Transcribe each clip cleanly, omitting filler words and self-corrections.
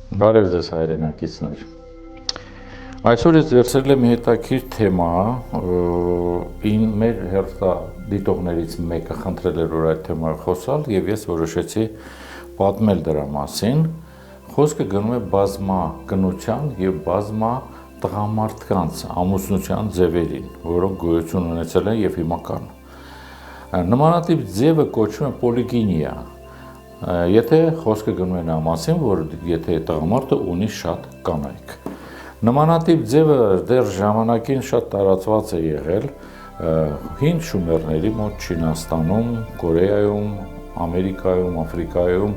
Բարև ձեզ հայրենակիցներ։ Այսօր ես վերցրել եմ հետաքրքիր թեմա, մեր հերթադիտողներից մեկը խնդրել էր որ այդ թեմայով խոսալ եւ ես որոշեցի պատմել դրա մասին։ Խոսքը գնում է բազմակնության եւ բազմա տղամարդկանց ամուսնության ձևերին, որոնք գոյություն ունեցել են եւ հիմա կան։ Նմանատիպ ձևը կոչվում է պոլիգինիա։ Եթե խոսքը գնում է նա մասին, որ եթե տղամարդը ունի շատ կանայք։ Նմանատիպ ձևը դեռ ժամանակին շատ տարածված է եղել հին շումերների մոտ Չինաստանում, Կորեայում, Ամերիկայում, Աֆրիկայում,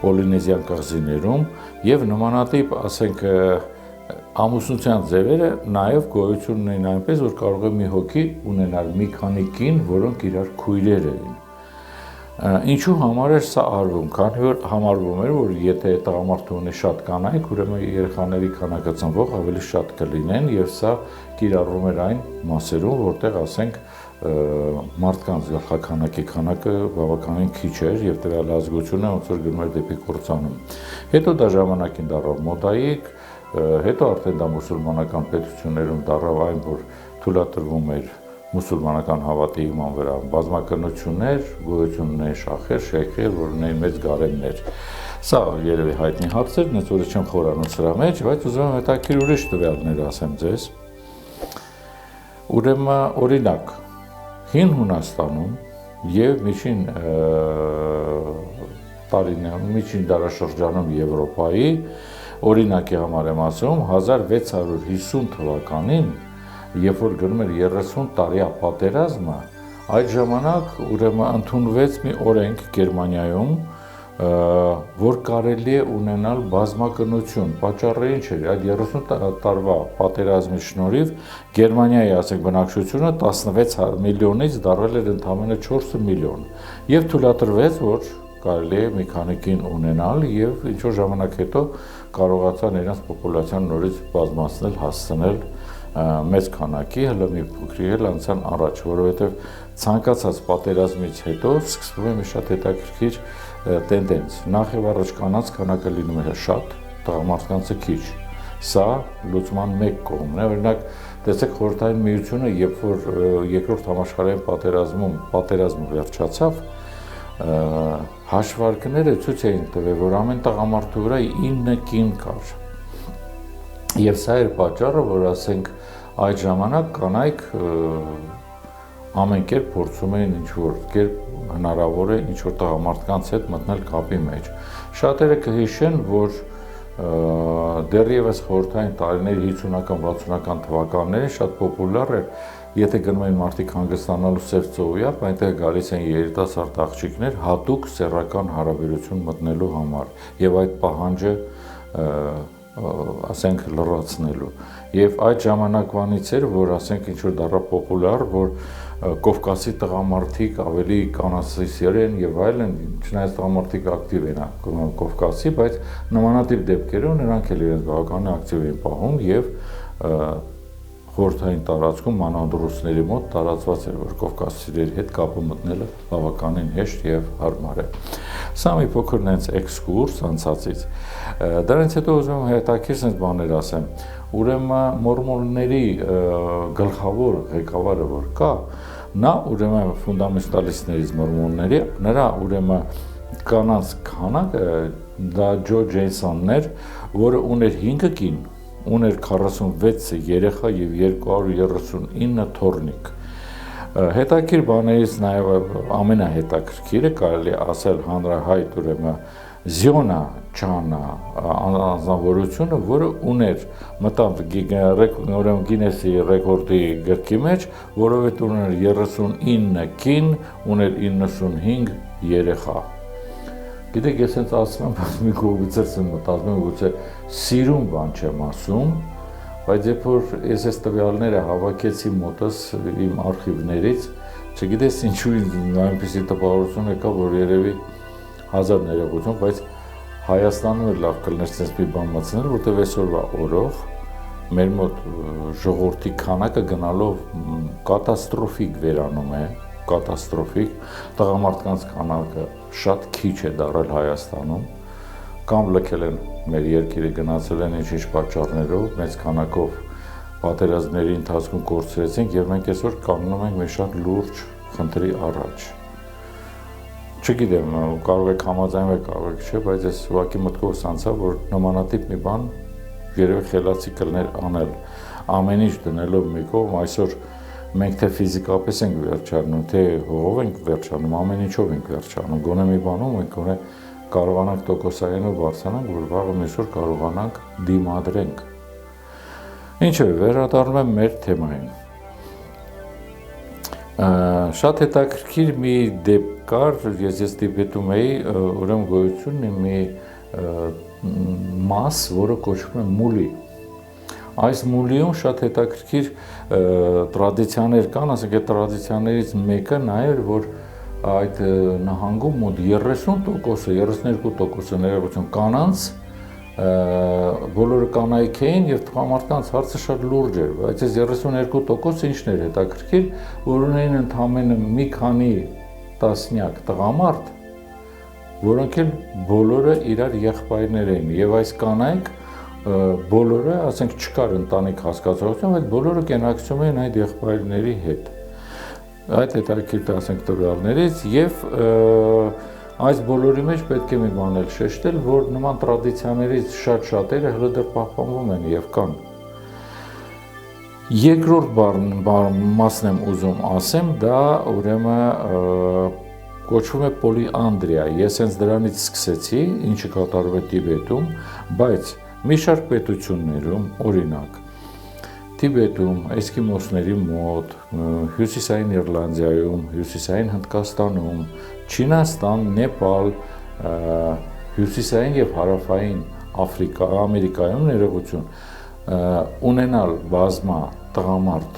Պոլինեզիան կղզիներում եւ նմանատիպ, ասենք, ամուսնության ձևերը նաեւ գոյություն ունեն այնպես, որ կարող է մի հոգի ունենալ մի քանի կին, որոնք իրար քույրեր էին։ Ինչու համար էր սա արվում, քանի որ համարվում էր, որ եթե տղամարդը ունի շատ կանայք, ուրեմն երեխաների քանակը ծնվող ավելի շատ կլինեն եւ սա կիրառվում էր այն մասերում, որտեղ, ասենք, մարդկանց գլխաքանակի քանակը բավականին քիչ էր եւ տվյալ ազգությունը ոնց որ գնում էր դեպի կործանում։ Հետո դա ժամանակին դառավ մոդայիկ, հետո արդեն դա մուսուլմանական պետություններում դառավ այն, որ թույլատրվում էր մուսուլմանական հավատի հիման վրա բազմակնություններ, գոյություն ունեն շախեր, շեյխեր, որ ունեն մեծ գարեմներ։ Սա երևի հայտնի հարց էր, նենց որ չեմ խորանում սրա մեջ, բայց ուզում եմ հետաքրքիր ուրիշ տվյալներ ասեմ ձեզ։ Ուրեմն օրինակ, հին Հունաստանում եւ միջին դարաշրջանում Եվրոպայի, օրինակի համար եմ ասում, 1650 թվականին երբ որ գնում էր 30 տարյա պատերազմը, այդ ժամանակ ուրեմն ընդունվեց մի օրենք Գերմանիայում, որ կարելի է ունենալ բազմակնություն։ Պատճառը ինչ էր, այդ 30 տարվա պատերազմի շնորհիվ Գերմանիայի, ասենք, բնակչությունը 16 միլիոնից դառել էր ընդամենը 4 միլիոն։ Եվ թույլատրվեց, որ կարելի է մի քանի կին ունենալ եւ ինչ որ ժամանակ հետո կարողացան իրենց պոպուլյացիան նորից բազմացնել, հասցնել մեծ քանակի, հələ մի փոքրիկ էլ անցան առաջ, որովհետև ցանկացած պատերազմից հետո սկսվում է մի շատ հետաքրքիր տենդենց։ Նախ եւ առաջ կանանց քանակը լինում է շատ, տղամարդկանցը քիչ։ Սա լուծման մեկ կողմն է։ Օրինակ, տեսեք Խորհրդային Միությունը, երբ որ երկրորդ համաշխարհային պատերազմը վերջացավ, հաշվարկները ցույց էին տվել, որ ամեն տղամարդու վրա 9 կին կար։ Եվ սա էր պատճառը, որ, ասենք, այդ ժամանակ կանայք ամեն կերպ փորձում էին ինչ-որ կերպ հնարավոր է ինչ-որ տղամարդկանց հետ մտնել կապի մեջ։ Շատերը կհիշեն, որ դեռևս խորհրդային տարիների 50-ական, 60-ական թվականներին շատ պոպուլյար էր, եթե գնում էին մարդիկ հանգստանալու Սև ծովիապ, այնտեղ գալիս են երիտասարդ աղջիկներ հատուկ սեռական հարաբերություն մտնելու համար եւ այդ պահանջը ասենք լրացնելու։ Եվ այդ ժամանակվանից էր, որ ասենք ինչ որ դառավ պոպուլյար, որ Կովկասի տղամարդիկ ավելի կանացիներ են եւ այլն, չնայած տղամարդիկ ակտիվ են Կովկասի, բայց նմանատիպ դեպքերում նրանք էլ իրենց բավականին ակտիվ են պահում եւ խորհրդային տարածքում մանավանդ ռուսների մոտ տարածված էր, որ կովկասցիների հետ կապը մտնելը բավականին հեշտ եւ հարմար է։ Սա մի փոքր նենց էքսկուրս անցածից։ Դրանից հետո ուզում եմ հետաքրքիր sense բաներ ասեմ։ Ուրեմն մորմոնների գլխավոր ղեկավարը որ կա, նա ուրեմն ֆունդամենտալիստներից մորմոնների, նրա ուրեմն կանանց քանակը դա Ջո Ջեյսոնն էր, որը ուներ 5 կին, ուներ 46 երեխա եւ 239 թոռնիկ։ Հետաքրքիր բաներից նաև ամենահետաքրքիրը կարելի է ասել հանրահայտ ուրեմն Զիոնա Չանա անձնավորությունը, որը ուներ մտավ ուրեմն Գինեսի ռեկորդի գրքի մեջ, որովհետև ուներ 39 կին, ուներ 95 երեխա։ Գիտեք, ես հենց ասում եմ, բայց մի կողմից եմ մտածում եմ, գուցե սիրուն բան չեմ ասում, բայց երբ որ ես այս տվյալները հավաքեցի մոտս իմ արխիվներից, չգիտես ինչու այնպեսի տպավորություն եկավ, որ երևի հազար ներողություն, բայց Հայաստանում էլ լավ կլներ sense մի բան մտցնել, որտեղ այսօրվա օրով մեր մոտ ժողովրդի քանակը գնալով կատաստրոֆիկ վերանում է, կատաստրոֆիկ, տղամարդկանց քանակը շատ քիչ է դարել Հայաստանում, կամ լքել են մեր երկիրը, գնացել են ինչ-ինչ պատճառներով, մեծ քանակով պատերազմների ընթացքում կորցրեցինք եւ մենք այսօր կանգնում ենք մի շատ լուրջ խնդրի առաջ։ Չգիտեմ, կարող եք համաձայնվել, կարող եք չէ, բայց ես ուղղակի մտքովս անցա, որ նմանատիպ մի բան երևի խելացի կլներ անել, ամեն ինչ դնելով մի կողմ, այսօր մենք թե ֆիզիկապես ենք վերջանում, թե հողով ենք վերջանում, ամեն ինչով ենք վերջանում, գոնե մի բանում ենք գոնե կարողանանք տոկոսայինով բարձրանանք, որ վաղը մի օր կարողանանք դիմադրենք։ Ինչը վերադառնում եմ մեր թեմային։ Շատ հետաքրքիր մի դեպք կար, ես դիպետում էի, ուրեմն գոյություն ունի մի մաս, որը կոչվում է մուլի։ Այս մուլիում շատ հետաքրքիր տրադիցիաներ կան, ասենք այդ տրադիցիաներից մեկը նա էր, որ այդ նահանգում մոտ 30%-ը, 32%-ը ներողություն կանանց բոլորը կանայք էին եւ տղամարդկանց հարցը շատ լուրջ էր, բայց այս 32%-ը ինչն էր հետաքրքիր, որ ունեին ընդամենը մի քանի տասնյակ տղամարդ, որոնք էլ բոլորը իրար եղբայրներ էին եւ այս կանայք բոլորը, ասենք չկար ընտանիք հասկացողություն, բայց բոլորը կենակցում էին այդ եղբայրների հետ։ Այդ հետաքրքիր ասենք տվյալներից եւ այս բոլորի մեջ պետք է մի բան էլ շեշտել, որ նման տրադիցիաներից շատ-շատերը հələ դեռ պահպանվում են եւ կան։ Երկրորդ մասն եմ ուզում ասեմ, դա ուրեմն կոչվում է պոլիանդրիա։ Ես հենց դրանից սկսեցի, ինչը կատարվում է Տիբետում, բայց մի շարք պետություններում, օրինակ, Տիբետում, էսկիմոսների մոտ, Հյուսիսային Իռլանդիայում, Հյուսիսային Հնդկաստանում, Չինաստան, Նեպալ, Հյուսիսային եւ Հարավային Աֆրիկա, Ամերիկայում ներողություն, ունենալ բազմա տղամարդ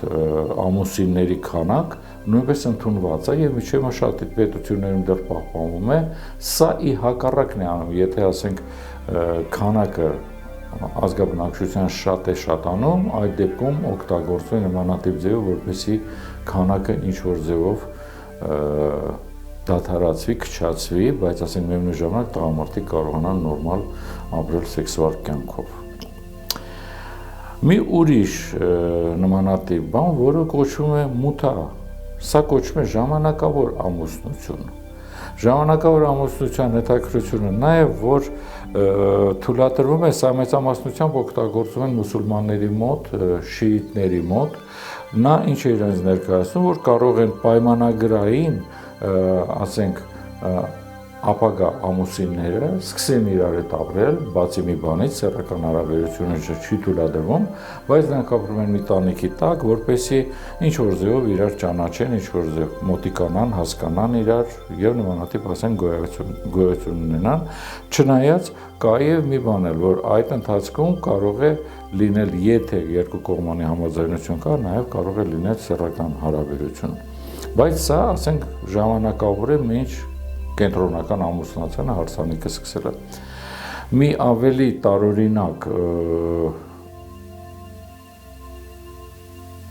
ամուսինների քանակ նույնպես ընդունված է եւ միջև շատ պետություններում դեռ պահպանվում է, սա ի հակառակն է անում, եթե ասենք քանակը ազգաբնակչության շատ է շատանում, այդ դեպքում օգտագործվում է նմանատիպ ձևով, որպեսզի քանակը ինչ որ ձևով դադարացվի, քչացվի, բայց ասենք միևնույն ժամանակ տղամարդիկ կարողանան նորմալ ապրել սեքսուալ կյանքով։ Մի ուրիշ նմանատիպ բան, որը կոչվում է մութա, սա կոչվում է ժամանակավոր ամուսնություն։ Ժամանակավոր ամուսնության հետաքրքրությունը նա է, որ թույլատրվում է, սա մեծամասնությամբ օգտագործվում են մուսուլմանների մոտ, շիիտների մոտ, նա ինչ է իրենց ներկայացնում, որ կարող են պայմանագրային, ասենք, ապագա ամուսինները սկսեն իրար հետ ապրել, բացի մի բանից, սեռական հարաբերությունը չի թույլատրվում, բայց նրանք ապրում են մի տանիքի տակ, որպեսզի ինչ-որ ձևով իրար ճանաչեն, ինչ-որ ձև մոտիկանան, հասկանան իրար եւ նմանատիպ ասեն գոյություն ունենան, չնայած կա եւ մի բան էլ, որ այդ ընթացքում կարող է լինել, եթե երկու կողմանի համաձայնություն կա, նաեւ կարող է լինել սեռական հարաբերություն։ Բայց սա, ասենք, ժամանակավոր է մինչ կենտրոնական ամուսնացանը հարսանիքը սկսել է։ Մի ավելի տարօրինակ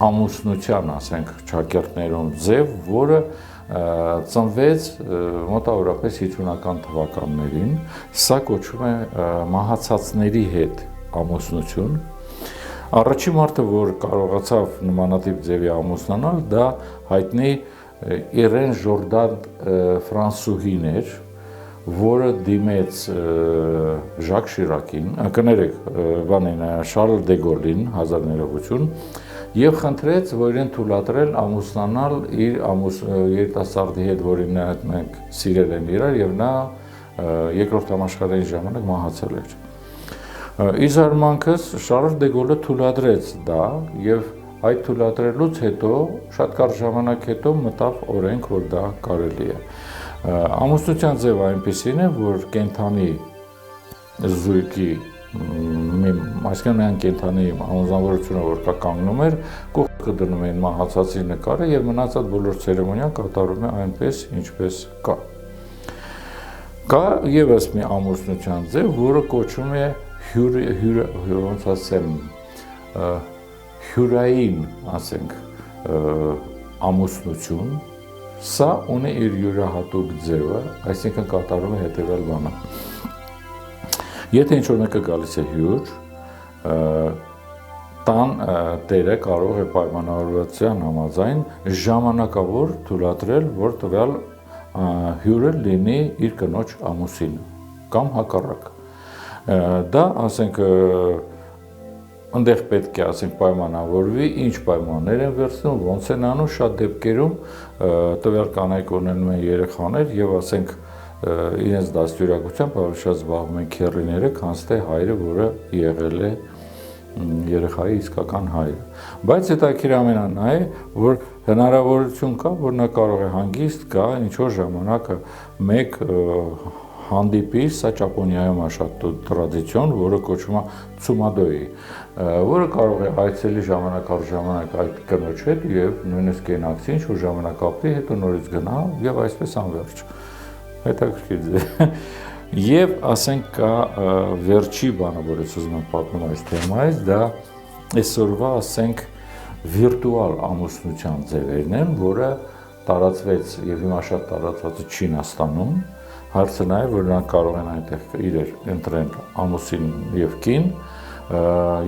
ամուսնության, ասենք, ճակերտներում ձև, որը ծնվեց մոտավորապես 50-ական թվականներին, սա կոչվում է մահացածների հետ ամուսնություն։ Առաջին մարդը, որ կարողացավ նմանատիպ ձևի ամուսնանալ, դա հայտնի Իրեն Ժորդան ֆրանսուհին էր, որը դիմեց Ժակ Շիրակին, կներեք, բանին Շարլ դե Գոլին, հազար ներողություն, եւ խնդրեց, որ իրեն թույլատրել ամուսնանալ իր երիտասարդի հետ, որին մենք սիրել են իրար, եւ նա երկրորդ համաշխարհային ժամանակ մահացել էր։ Ի զարմանքս Շարլ դե Գոլը թույլատրեց դա եւ այդ թույլատրելուց հետո շատ կարճ ժամանակ հետո մտավ օրենք, որ դա կարելի է։ Ամուսնության ձևը այնպեսին է, որ կենթանի զույգի այսինքն այն կենթանի անձնավորությունը, որ կա կանգնում էր, կողքը դնում էին մահացածի նկարը եւ մնացած բոլոր ցերեմոնիան կատարվում է այնպես, ինչպես կա։ Կա եւս մի ամուսնության ձև, որը կոչվում է ոնց ասեմ, հյուրային, ասենք, ամուսնություն, սա ունի իր յուրահատուկ ձևը, այսինքն կատարում է հետևյալ բանը։ Եթե ինչ-որ մեկը գալիս է հյուր, տան տերը կարող է պայմանավորվածության համաձայն ժամանակավոր թույլատրել, որ տվյալ հյուրը լինի իր կնոջ ամուսինը կամ հակառակ։ Դա, ասենք, ընդեղ պետք է, ասենք, պայմանավորվի, ինչ պայմաններ են վերցնում, ոնց են անում, շատ դեպքերում տվյալ կանայք ունենում են երեխաներ եւ, ասենք, իրենց դաստիարակությամբ ավելի շատ զբաղվում են քեռիները, քան թե հայրը, որը եղել է երեխայի իսկական հայրը։ Բայց հետաքրքիր ամենն այն է, որ հնարավորություն կա, որ նա կարող է հանգիստ գա ինչ-որ ժամանակը մեկ հանդիպի, սա Ճապոնիայում է շատ տրադիցիոն, որը կոչվում է ցումադոյի, որը կարող է այցելի ժամանակ առ ժամանակ այդ կնոջ հետ եւ նույնիսկ գենակցի ինչ-որ ժամանակ ապրի, հետո նորից գնա եւ այսպես անվերջ։ Հետաքրքիր է։ Եվ ասենք կա վերջի բանը, որ ես ուզում եմ պատմեմ այս թեմայից, դա այսօրվա, ասենք, վիրտուալ ամուսնության ձևերն են, որը տարածվեց եւ հիմա շատ տարածված է Չինաստանում։ Հարցը նա է, որ նրանք կարող են այնտեղ իրեր ընտրեն ամուսին եւ կին,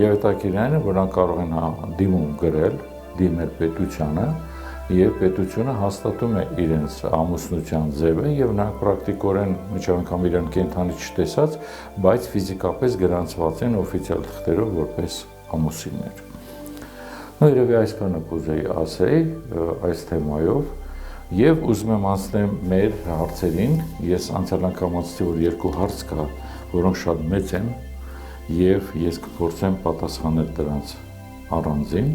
եւ հետաքրքիրն այն է, որ նրանք կարող են դիմում գրել, դիմել պետությանը, եւ պետությունը հաստատում է իրենց ամուսնության ձևը եւ նրանք պրակտիկորեն միջև անգամ իրեն կենթանի չտեսած, բայց ֆիզիկապես գրանցված են օֆիցիալ թղթերով որպես ամուսիններ։ Նույն երևի այսքանը կուզեի ասեի այս թեմայով եւ ուզում եմ անցնեմ մեր հարցերին։ Ես անցյալ անգամ ասացի, որ երկու հարց կա, որոնք շատ մեծ են եւ ես կփորձեմ պատասխանել դրանց առանձին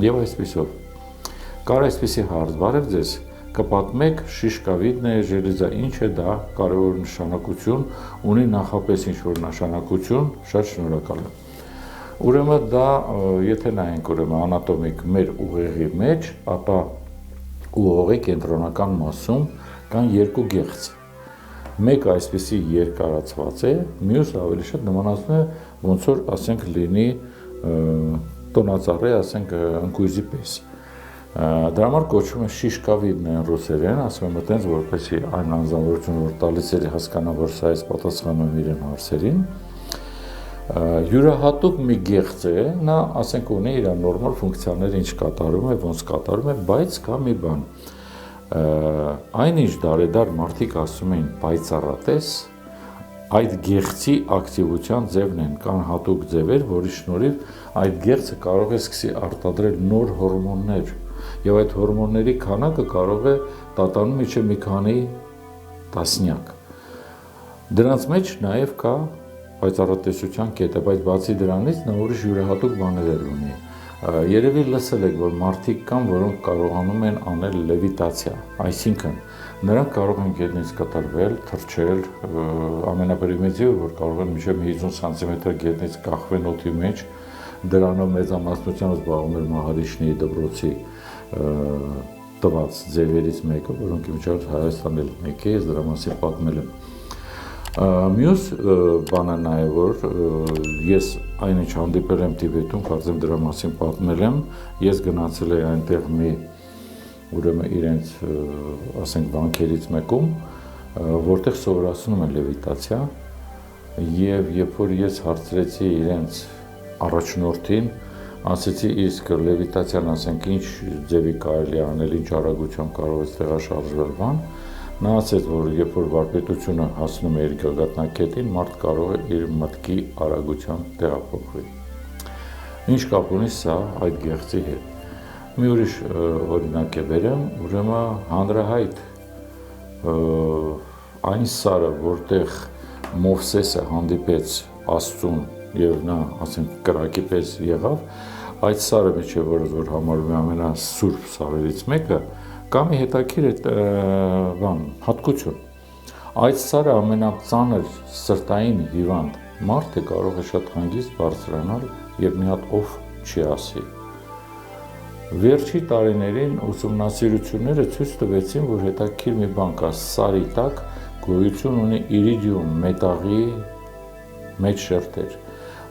եւ այսպեսով Կար այսպիսի հարց, բարև ձեզ, կպատմեք շիշկավիդնaya ժելեզա, ինչ է դա, կարևոր նշանակություն, ունի նախապես ինչ-որ նշանակություն, շատ շնորհակալ եմ։ Ուրեմն դա, եթե նայենք ուրեմն անատոմիկ մեր ուղեղի մեջ, ապա ուղեղի կենտրոնական մասում կան երկու գեղձ։ Մեկը այսպիսի երկարացված է, մյուսը ավելի շատ նմանացնում է, ոնց որ, ասենք, լինի տոնածառի, ասենք, ընկույզի պես։ Դրա համար կոչվում է շիշկավիդնaya ռուսերեն, ասում եմ այտենց, որպեսզի այն անձնավորությունը, որ տալիս է հասկանա, որ սա այս պատասխանում եմ իրեն հարցերին։ Յուրահատուկ մի գեղձ է, նա, ասենք, ունի իր նորմալ ֆունկցիաները, ինչ կատարում է, ոնց կատարում է, բայց կա մի բան։ Այնինչ դարեդար մարդիկ ասում էին պայծառատես, այդ գեղձի ակտիվության ձևն են, կան հատուկ ձևեր, որի շնորհիվ այդ գեղձը կարող է սկսի արտադրել նոր հորմոններ, եւ այդ հորմոնների քանակը կարող է տատանում իջել մի քանի տասնյակ։ Դրանց մեջ նաեւ կա պայծառատեսության կետը, բայց բացի դրանից նա ուրիշ յուրահատուկ բաներ ունի։ Երևի լսել եք, որ մարդիկ կան, որոնք կարողանում են անել լևիտացիա, այսինքն նրանք կարող են գետնից կտրվել, թռչել, ամենապրիմիտիվը, որ կարող են մինչև 50 սանտիմետր գետնից կախվել օդի մեջ, դրանով մեծամասնությամբ զբաղվում էր Մահարիշնիի դպրոցի տված ձևերից մեկը, որոնք իմիջիայլոց Հայաստանի մեկ է, ես դրա մասին պատմել եմ։ Մյուս բանը նա է, որ ես այնինչ հանդիպել եմ Տիբետում, կարծեմ դրա մասին պատմել եմ, ես գնացել էի այնտեղ մի ուրեմն իրենց, ասենք, վանքերից մեկում, որտեղ սովորացնում են լևիտացիա, եւ երբ որ ես հարցրեցի իրենց առաջնորդին, ասեցի իսկ լևիտացիան, ասենք, ինչ ձևի կարելի անել, ինչ արագությամբ կարող է տեղաշարժվել բան, նա ասեց, որ երբ որ վարպետությունը հասնում է իր գագաթնակետին, մարդ կարող է իր մտքի արագությամբ տեղափոխվել։ Ինչ կապ ունի սա այդ գեղձի հետ։ Մի ուրիշ օրինակ է բերեմ, ուրեմն հանրահայտ այն սարը, որտեղ Մովսեսը հանդիպեց Աստծուն եւ նա, ասենք, կրակի պես եղավ, այդ սարը միջև որ համարվում է ամենասուրբ սարերից մեկը, կա մի հետաքրքիր հատկություն։ Այդ սարը ամենածանր սրտային հիվանդ մարդը կարող է շատ հանգիստ բարձրանալ եւ մի հատ ով չի ասի։ Վերջի տարիներին ուսումնասիրությունները ցույց տվեցին, որ հետաքրքիր մի բան կա, սարի տակ գոյություն ունի իրիդիում մետաղի մեջ շերտեր։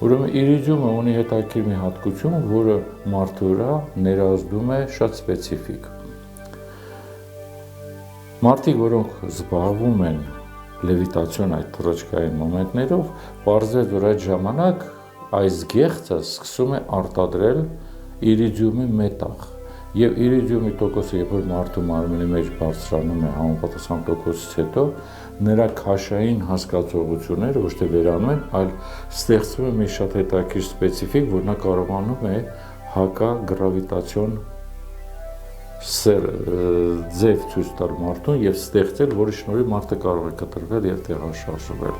Ուրեմն իրիդիումը ունի հետաքրքիր մի հատկություն, որը մարդու վրա ներազդում է շատ սպეციფիկ։ Մարդիկ, որոնք զբաղվում են լևիտացիոն այդ թռչկային մոմենտներով, պարզվեց, որ այդ ժամանակ այս գեղձը սկսում է արտադրել իրիդիումի մետաղ։ Եվ իրիդիումի տոկոսը, երբ որ մարդու մարմնի մեջ բարձրանում է համապատասխան տոկոսից հետո, նրա քաշային հասկացողությունները ոչ թե վերանում են, այլ ստեղծվում է մի շատ հետաքրքիր սպეციფիկ, որ նա կարողանում է հակագրավիտացիոն ձև ցույց տալ մարդուն եւ ստեղծել, որի շնորհիվ մարդը կարող է կտրվել եւ տեղաշարժվել։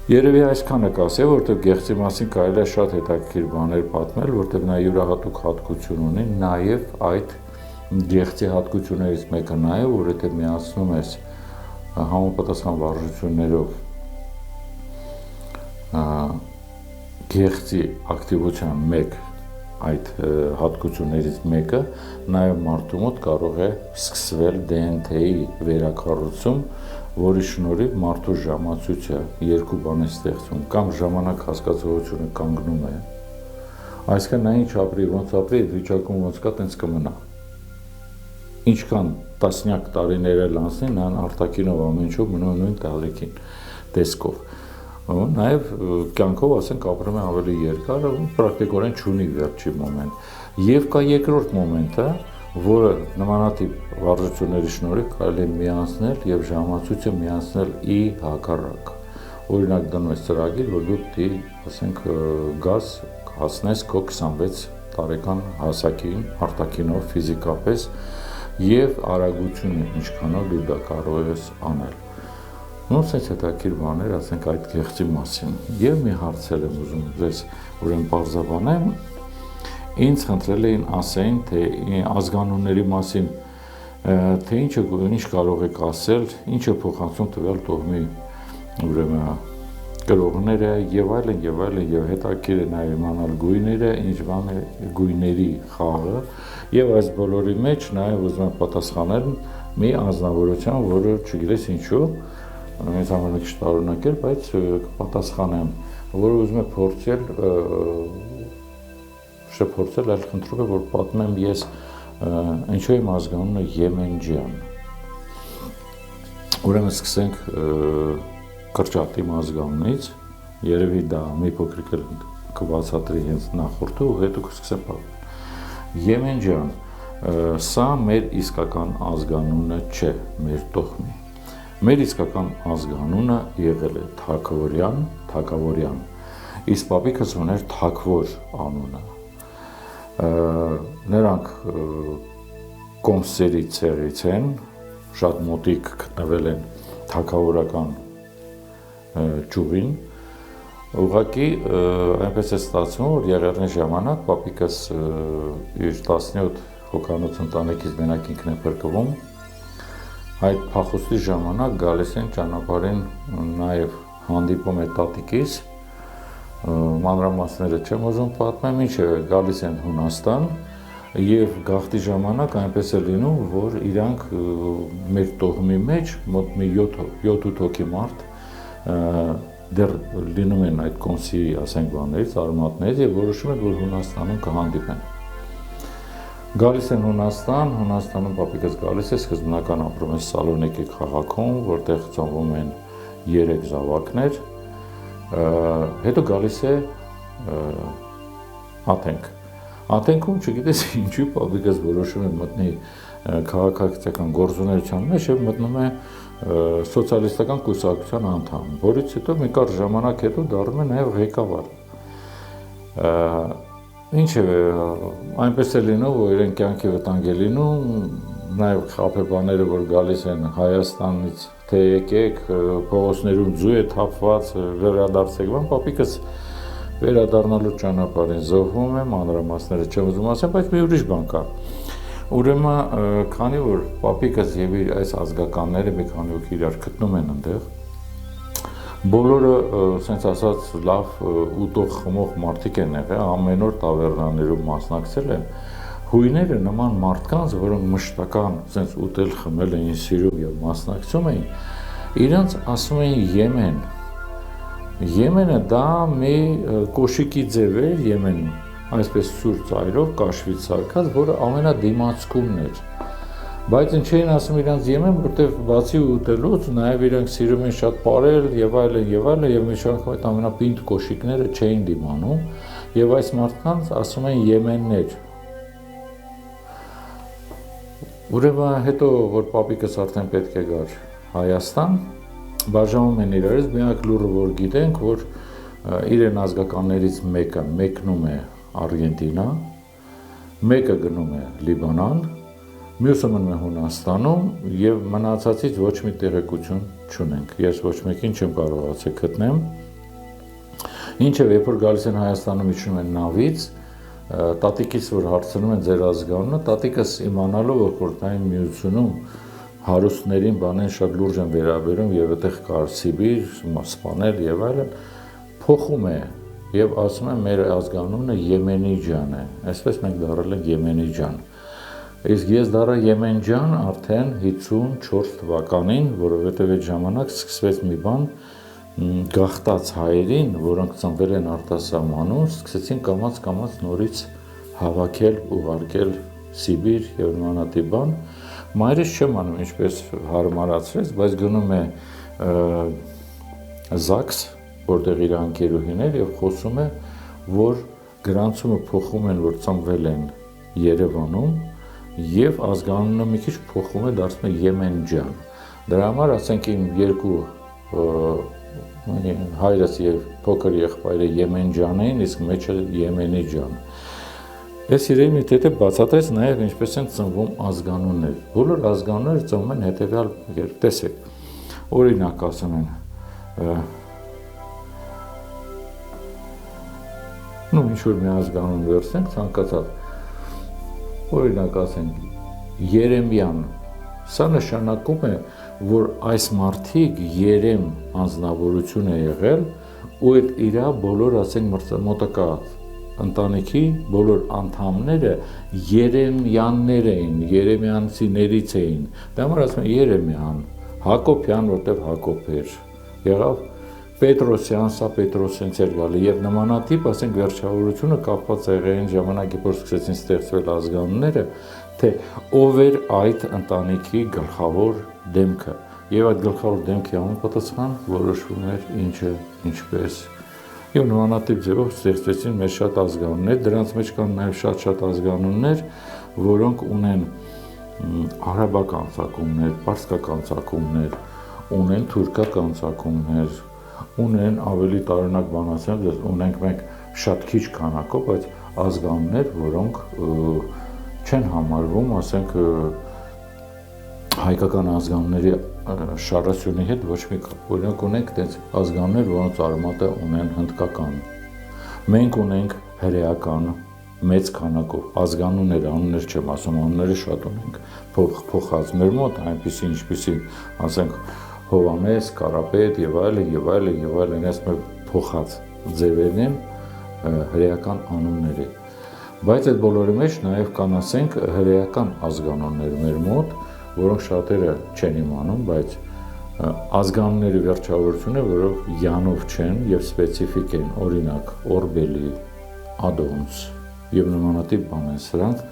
Երևի այսքանը կասեմ, որտեղ գեղձի մասին կարելի է շատ հետաքրքիր բաներ պատմել, որտեղ նա յուրահատուկ հատկություն ունի, նաև այդ գեղձի հատկություններից մեկը նա է, որ եթե միացնում ես համապատասխան վարժություններով գեղձի ակտիվության մեկ այդ հատկություններից մեկը, նաև մարդու մոտ կարող է սկսվել DNT-ի վերակառուցում, որի շնորհիվ մարդու ժամացույցը երկու բան է ստեղծում, կամ ժամանակ հասկացողությունը կանգնում է, այսինքն նա ինչ ապրի, ոնց ապրի, այդ վիճակում ոնց կա, տենց կմնա։ Ինչքան տասնյակ տարիներ էլ անցնի, նա արտաքինով ամեն ինչով մնում է նույն տարիքին տեսքով։ Նաև կյանքով ասենք ապրում է ավելի երկար, պրակտիկորեն չունի վերջի մոմենտ։ Եվ կա երկրորդ մոմենտը, որը նմանատիպ վարժությունների շնորհիվ կարելի է միացնել եւ ժամացույցը միացնել ի հակառակ։ Օրինակ դնում ես ծրագիր, որ դու դի, ասենք, գազ հասնես քո 26 տարեկան հասակին, արտաքինով, ֆիզիկապես եւ արագությունը ինչքանով դու դա կարող ես անել։ Նույնիսկ հետաքրքիր բաներ, ասենք, այդ գեղձի մասին։ Եվ մի հարցել եմ ուզում ձեզ, ուրեմն բարձրաբանեմ, ինձ խնդրել էին ասեն, թե ազգանունների մասին, թե ինչ կարող եք ասել, ինչ է փոխանցում տվյալ տոհմի ուրեմն կրողները եւ այլն եւ հետաքրքիր է նաեւ իմանալ գույները, ինչ բան է գույների խաղը եւ այս բոլորի մեջ նաեւ ուզում եմ պատասխանել մի անձնավորության, որը չգիտես ինչու ինձ համար մի քիչ տարօրինակ էր, բայց կպատասխանեմ, որը ուզում եմ փորձել, այլ խնդրում եմ, որ պատմեմ ես ինչու եմ ազգանունը Եմենջյան։ Ուրեմն սկսենք կրճատի ազգանունից, երևի դա մի փոքրիկ կբացատրի հենց նախորդը ու հետո կսկսեմ պատմել։ Եմենջյան, սա մեր իսկական ազգանունը չէ, մեր տոհմի։ Մեր իսկական ազգանունը եղել է Թագավորյան, իսկ պապիկս ուներ Թագվոր անունը։ Նրանք կոմսերի ցեղից են, շատ մոտիկ գտնվել են թագավորական ճյուղին, ուղղակի այնպես է ստացվում, որ եղեռնի ժամանակ պապիկս իր 17 հոգանոց ընտանիքից մենակ ինքն է փրկվում, այդ փախուստի ժամանակ գալիս են ճանապարհին նաև հանդիպում է տատիկիս, մանրամասները չեմ ուզում պատմեմ, ինչ է, գալիս են Հունաստան եւ գաղթի ժամանակ այնպես է լինում, որ իրանք մեր տոհմի մեջ մոտ մի 7-8 հոգի մարդ դեռ լինում են այդ կոնսի, ասենք, բաներից, արմատներից եւ որոշում են, որ Հունաստանում կհանդիպեն։ Գալիս են Հունաստանում պապիկս գալիս է, սկզբնական ապրում է Սալոնիկի քաղաքում, որտեղ ծնվում են 3 զավակներ, հետո գալիս է Աթենք։ Աթենքում չգիտես ինչու պապիկս որոշում է մտնի քաղաքացիական գործունեության մեջ եւ մտնում է սոցիալիստական կուսակցության անդամ, որից հետո մի կարճ ժամանակ հետո դառնում է նաեւ ղեկավար։ Ինչ է, այնպես է լինում, որ իրեն կյանքի վտանգ է լինում, նաև խաբեբաները, որ գալիս են Հայաստանից, թե եկեք, փողոցներում ձու է թափված, վերադարձեք, բան, պապիկս վերադառնալու ճանապարհին զոհվում է, մանրամասները չեմ ուզում ասեմ, բայց մի ուրիշ բան կա։ Ուրեմն, քանի որ պապիկս եւ իր այս ազգականները մի քանի հոգի իրար գտնում են այնտեղ, բոլորը, ասենց ասած, լավ ուտող խմող մարդիկ են եղել, ամեն օր տավերնաներում մասնակցել են, հույները նման մարդկանց, որոնք մշտական ասենց ուտել խմել էին սիրում եւ մասնակցում էին, իրանց ասում էին Եմեն։ Եմենը դա մի կոշիկի ձև էր Եմենում, այսպես սուր ծայրով կաշվից սարքած, որը ամենադիմացկումն էր։ Բայց ինչ էին ասում իրանց եմեն, որտեղ բացի ուտելուց, նաև իրանք սիրում են շատ պարել եւ այլն եւ մի շարք այդ ամենապինդ կոշիկները չէին դիմանում եւ այս մարդկանց ասում են եմեններ։ Ուրեմն հետո որ պապիկս արդեն պետք է գար Հայաստան, բաժանում են իրարից, միակ լուրը որ գիտենք, որ իրեն ազգականներից մեկը մեկնում է Արգենտինա, մեկը գնում է Լիբանան, մյուսը մնում է Հունաստանում եւ մնացածից ոչ մի տեղեկություն չունենք։ Ես ոչ մեկին չեմ կարողացել գտնեմ։ Ինչեւ երբ որ գալիս են Հայաստանում իջնում են նավից, տատիկից որ հարցնում են ձեր ազգանունը, տատիկս իմանալով որ խորհրդային միությունում հարուստներին բանեն շատ լուրջ են վերաբերում եւ այդտեղ կար Սիբիր, սպանել եւ այլն, փոխում է եւ ասում է մեր ազգանունը Եմենի ջան է։ Այսպես մենք դառել ենք Եմենի ջան։ Իսկ ես դառա Եմեն ջան արդեն 54 թվականին, որովհետեւ այդ ժամանակ սկսվեց մի բան, գաղտած հայերին, որոնք ծնվել են արտասահմանում, սկսեցին կամաց նորից հավաքել, ուղարկել Սիբիր եւ նմանատիպ բան։ Մայրս չեմ անում ինչպես հարմարացրեց, բայց գնում է Զաքս, որտեղ իր անկերուհին էր եւ խոսում է, որ գրանցումը փոխում են, որ ծնվել են Երևանում եւ ազգանունը մի քիչ փոխում է, դարձնում է Եմեն ջան։ Դրա համար ասենք իմ երկու հայրս եւ փոքր եղբայրը Եմեն ջան էին, իսկ մեջը Եմենի ջան։ Այս իրեն դեպի բացատրեց նաեւ ինչպես են ծնվում ազգանուններ։ Բոլոր ազգանունները ծնվում են հետեւյալ կերպ, տեսեք։ Օրինակ ասում են ինչ-որ մի ազգանուն վերցնենք, ցանկացած, օրինակ ասենք Երեմյան, սա նշանակում է, որ այս մարդիկ Երեմ անձնավորություն է եղել, ու այդ իրա բոլոր, ասենք, մոտակա ընտանիքի բոլոր անդամները Երեմյաններ էին, Երեմյանցիներից էին, դա համար ասում են Երեմյան, Հակոբյան, որտեղ Հակոբ էր, եղավ Պետրոսյան, սա Պետրոսյանց էր գալի եւ նմանատիպ, ասենք վերջավորությունը կապված է եղել ժամանակի, որ սկսեցին ստեղծվել ազգանունները, թե ով էր այդ ընտանիքի գլխավոր դեմքը եւ այդ գլխավոր դեմքի համապատասխան որոշվում էր ինչը, ինչպես եւ նմանատիպ ձևով ստեղծվեցին մեր շատ ազգանուններ, դրանց մեջ կան նաեւ շատ ազգանուններ, որոնք ունեն արաբական ծագումներ, պարսկական ծագումներ, ունեն թուրքական ծագումներ, ունեն ավելի տարօրինակ բան ասեմ, ունենք մենք շատ քիչ քանակով, բայց ազգանուններ, որոնք չեն համարվում, ասենք հայկական ազգանունների շարասյունի հետ ոչ մի կապ։ Օրինակ ունենք այդպես ազգանուններ, որոնց արմատը ունեն հնդկական։ Մենք ունենք հրեական մեծ քանակով ազգանուններ, անուններ չեմ ասում, անունները շատ ունենք փոխած մեր մոտ, այնպեսի ինչպեսի, ասենք Հովանես, Կարապետ եւ այլն, այս մեր փոխած ձևերն են հրեական անունները։ Բայց այդ բոլորի մեջ նաեւ կան, ասենք, հրեական ազգանուններ մեր մոտ, որոնք շատերը չեն իմանում, բայց ազգանունների վերջավորությունը, որով յանով չեն եւ սպეციფიկ են, օրինակ Օրբելի, Ադոնց եւ նմանատիպ բաներ, սրանք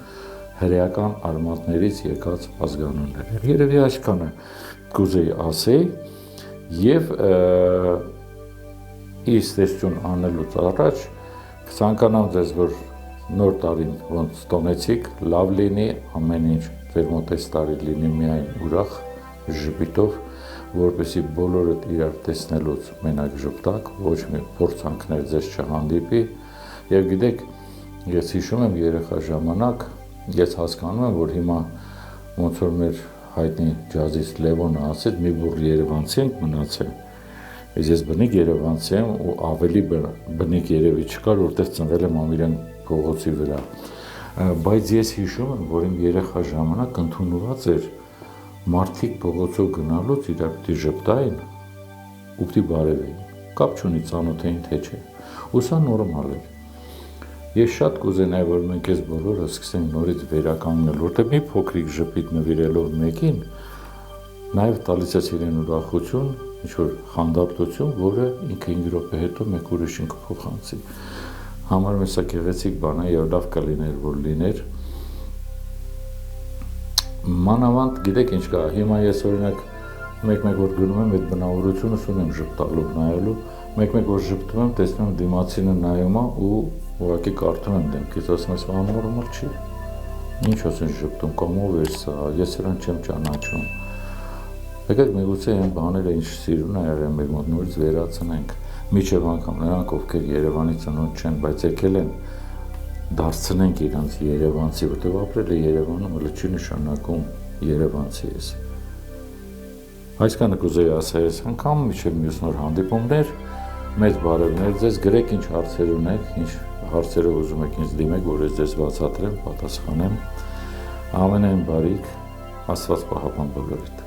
հրեական արմատներից եկած ազգանուններ են։ Երևի այսքանը կուզեի ասեի եւ իստեսություն անելուց առաջ կցանկանամ ձեզ, որ նոր տարին ոնց տոնեցիք, լավ լինի, ամեն ինչ ձեր մոտ այս տարի լինի միայն ուրախ, ժպիտով, որպեսզի բոլորդ իրար տեսնելուց մենակ ժպտակ, ոչ մի փորձանքներ ձեզ չհանդիպի եւ գիտեք, ես հիշում եմ երեխա ժամանակ, ես հասկանում եմ, որ հիմա ոնց որ մեր հայտնի ջազիստ Լևոնը ասեց, մի բուռ երևանցի ենք մնացել, ես բնիկ երևանցի եմ ու ավելի բնիկ երևի չկար, որտեղ ծնվել եմ Ամիրյան փողոցի վրա, բայց ես հիշում եմ, որ իմ երեխա ժամանակ ընդունված էր մարդիկ փողոցով գնալուց իրար պիտի ժպտային ու պիտի բարևեին, կապ չունի ծանոթ էին թե չէ, ու սա նորմալ էր։ Ես շատ կուզենայի, որ մենք այս բոլորը սկսենք նորից վերականգնել, որտեղ մի փոքրիկ ժպիտ նվիրելով մեկին, նաև տալիս է իրեն ուրախություն, ինչ-որ խանդապտություն, որը ինքը 5 րոպե հետո մեկ ուրիշին կփոխանցի։ Համարում եմ սա գեղեցիկ բան է եւ լավ կլիներ, որ լիներ։ մանավանդ գիտեք ինչ կա, հիմա ես օրինակ մեկ-մեկ որ գնում եմ այդ բնավորությունս ունեմ ժպտալու, նայելու, մեկ-մեկ որ ժպտում եմ, տեսնում եմ դիմացինը նայում է ու ուղղակի կարդում եմ դեմքից, ասում եմ, աննորմալ չի։ Ինչ ասեն ժպտում, կամ ով է սա, ես նրան չեմ ճանաչում։ Եկեք միգուցե այն բաները, ինչ սիրուն է եղել մեր մոտ, նորից վերացնենք, մինչև անգամ նրանք, ովքեր Երևանի ծնունդ չեն, բայց եկել են, դարձնենք իրանց երևանցի, որտեղ ապրել է Երևանում, հələ չի նշանակում երևանցի ես։ Այսքանը կուզեի ասել ես անգամ, մինչև մյուս նոր հանդիպումներ, մեծ բարևներ ձեզ, գրեք ինչ հարցեր ունեք, ինչ հարցերով ուզում եք ինձ դիմեք, որ ես ձեզ բացատրեմ, պատասխանեմ, ամենայն բարիք, Աստված պահապան բոլորիդ։